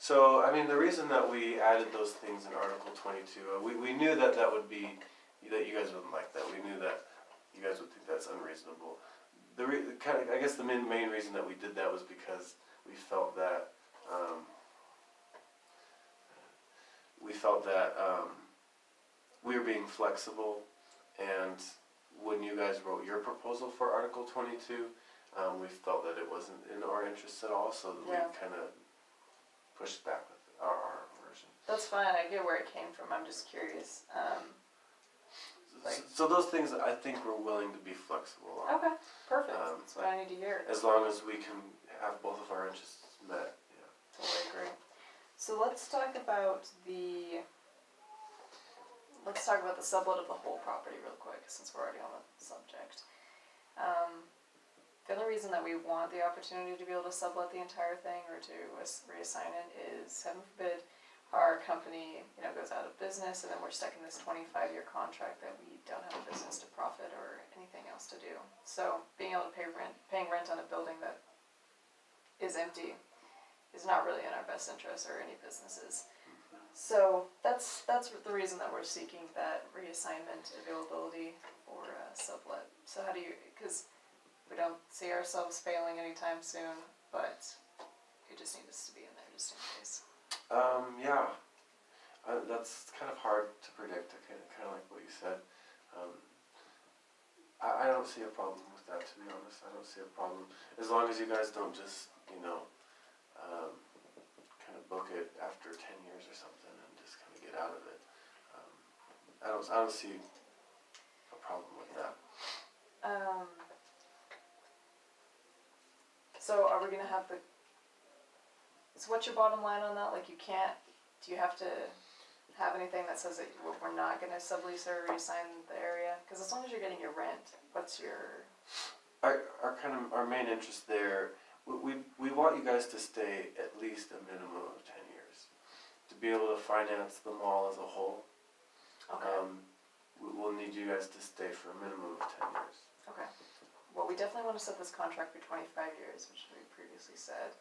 So, I mean, the reason that we added those things in Article 22, we knew that that would be, that you guys wouldn't like that. We knew that you guys would think that's unreasonable. I guess the main reason that we did that was because we felt that, we were being flexible, and when you guys wrote your proposal for Article 22, we felt that it wasn't in our interests at all, so that we kind of pushed back with our version. That's fine, I get where it came from, I'm just curious. So those things I think we're willing to be flexible on. Okay, perfect, that's what I need to hear. As long as we can have both of our interests met, yeah. Totally agree. So let's talk about the sublet of the whole property real quick, since we're already on the subject. The only reason that we want the opportunity to be able to sublet the entire thing or to reassign it is, heaven forbid, our company, goes out of business and then we're stuck in this 25-year contract that we don't have a business to profit or anything else to do. So being able to paying rent on a building that is empty is not really in our best interest or any businesses. So that's the reason that we're seeking that reassignment availability for sublet. So how do you, because we don't see ourselves failing anytime soon, but you just need us to be in there just in case. Yeah, that's kind of hard to predict, kind of like what you said. I don't see a problem with that, to be honest. I don't see a problem, as long as you guys don't just, kind of book it after 10 years or something and just kind of get out of it. I don't see a problem with that. So are we gonna have so what's your bottom line on that? Like do you have to have anything that says that we're not gonna sublease or reassign the area? Because as long as you're getting your rent, what's your... Our main interest there, we want you guys to stay at least a minimum of 10 years. To be able to finance the mall as a whole, Okay. We'll need you guys to stay for a minimum of 10 years. Okay. Well, we definitely want to set this contract for 25 years, which we previously said.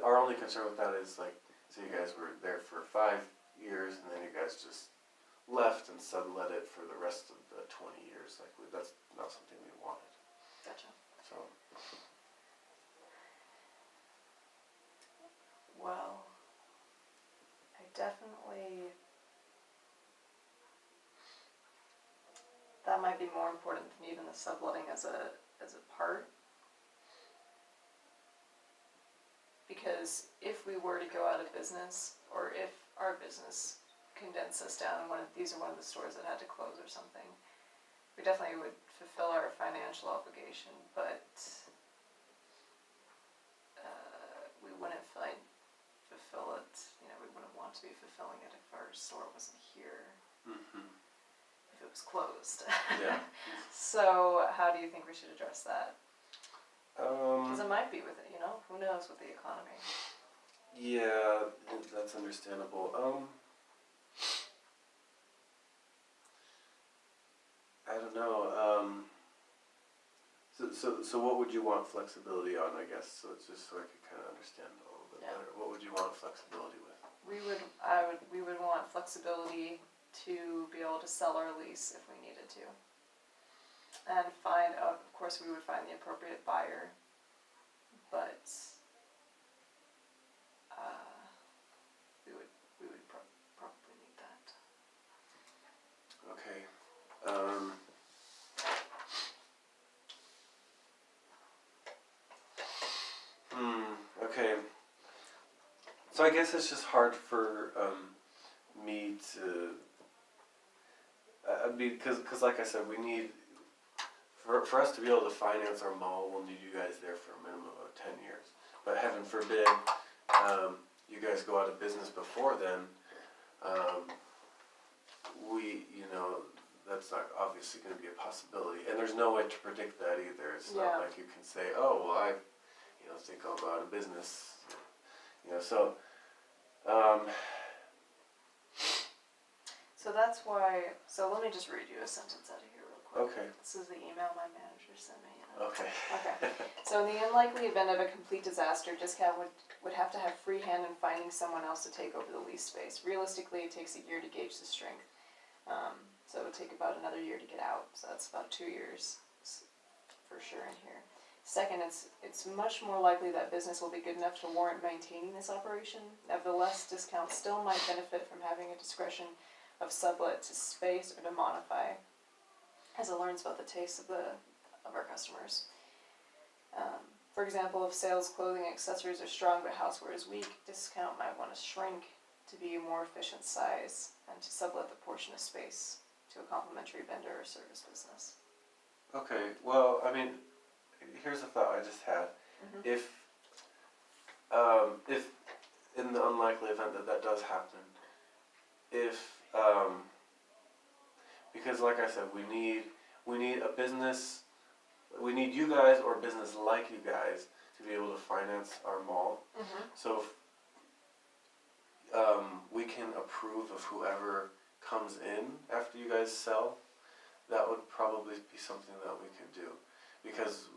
Our only concern with that is, so you guys were there for 5 years, and then you guys just left and sublet it for the rest of the 20 years. That's not something we wanted. Gotcha. So. Well, I definitely... That might be more important than even the subletting as a part. Because if we were to go out of business, or if our business condensed us down and these are one of the stores that had to close or something, we definitely would fulfill our financial obligation, but we wouldn't fulfill it, we wouldn't want to be fulfilling it if our store wasn't here. Mm-hmm. If it was closed. Yeah. So how do you think we should address that? Because it might be with it, who knows with the economy. Yeah, that's understandable. I don't know. So what would you want flexibility on, I guess? So it's just so I could kind of understand a little bit better. What would you want flexibility with? We would want flexibility to be able to sell our lease if we needed to. And of course we would find the appropriate buyer, but we would probably need that. Okay. Okay. So I guess it's just hard for me to, because like I said, we need, for us to be able to finance our mall, we'll need you guys there for a minimum of 10 years. But heaven forbid, you guys go out of business before then, that's not obviously going to be a possibility. And there's no way to predict that either. It's not like you can say, oh, well, I think I'll go out of business. So that's why, so let me just read you a sentence out of here real Okay, This is the email my manager sent me. okay. Okay. So in the unlikely event of a complete disaster, discount would have to have free hand in finding someone else to take over the lease space. Realistically, it takes a year to gauge the strength. So it would take about another year to get out. So that's about 2 years for sure in here. Second, it's much more likely that business will be good enough to warrant maintaining this operation. Nevertheless, discount still might benefit from having a discretion of sublet to space or to modify, as it learns about the tastes of our customers. For example, if sales, clothing, accessories are strong but houseware is weak, discount might want to shrink to be a more efficient size and to sublet the portion of space to a complementary vendor or service business. Okay, well, I mean, here's a thought I just had. Mm-hmm. If in the unlikely event that does happen, because like I said, we need a business, we need you guys or a business like you guys to be able to finance our mall. Mm-hmm. So if we can approve of whoever comes in after you guys sell, that would probably be something that we could do. Because,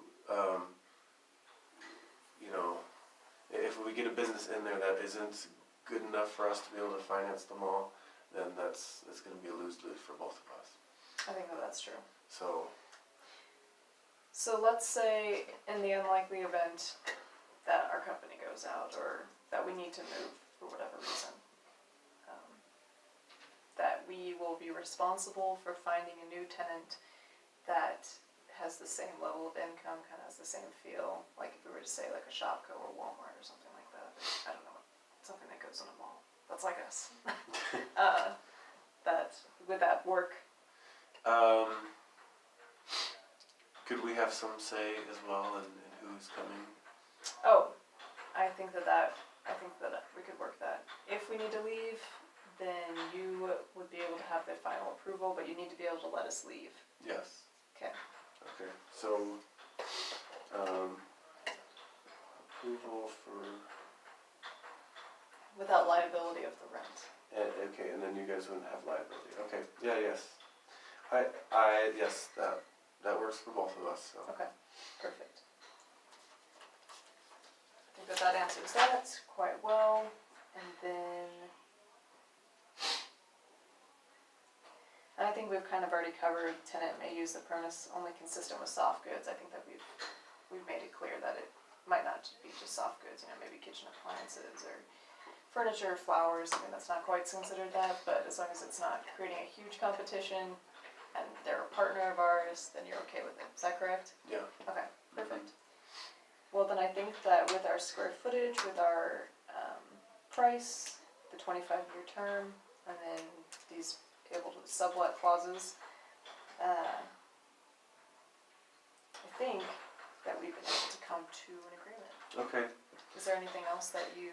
if we get a business in there that isn't good enough for us to be able to finance the mall, then it's going to be a lose-lose for both of us. I think that's true. So let's say in the unlikely event that our company goes out or that we need to move for whatever reason, that we will be responsible for finding a new tenant that has the same level of income, kind of has the same feel, like if we were to say like a Shopko or Walmart or something like that. I don't know, something that goes in a mall. That's like us. Would that work? could we have some say as well in who's coming? Oh, I think that we could work that. If we need to leave, then you would be able to have the final approval, but you need to be able to let us leave. Yes. Okay. Okay, so, approval for, Without liability of the rent. okay, and then you guys wouldn't have liability, okay, yes. Yes, that works for both of us, so. Okay, perfect. I think that answers that quite well, and then I think we've kind of already covered tenant may use the premise only consistent with soft goods. I think that we've made it clear that it might not be just soft goods, maybe kitchen appliances or furniture, flowers. I mean, that's not quite considered that, but as long as it's not creating a huge competition and they're a partner of ours, then you're okay with it. Is that correct? Yeah. Okay, perfect. Well, then I think that with our square footage, with our price, the 25-year term, and then these able to sublet clauses, I think that we've been able to come to an agreement. Okay, Is there anything else that you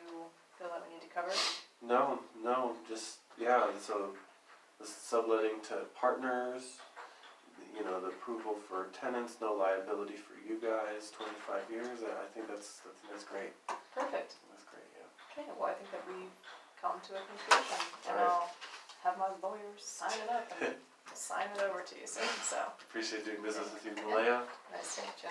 feel that we need to cover? no, just, so the subletting to partners, the approval for tenants, no liability for you guys, 25 years, I think that's great. Perfect. That's great, yeah. Okay, well, I think that we've come to a conclusion, and All right. I'll have my lawyers sign it up and sign it over to you soon, so. Appreciate doing business with you, Malaya. Nice to meet you.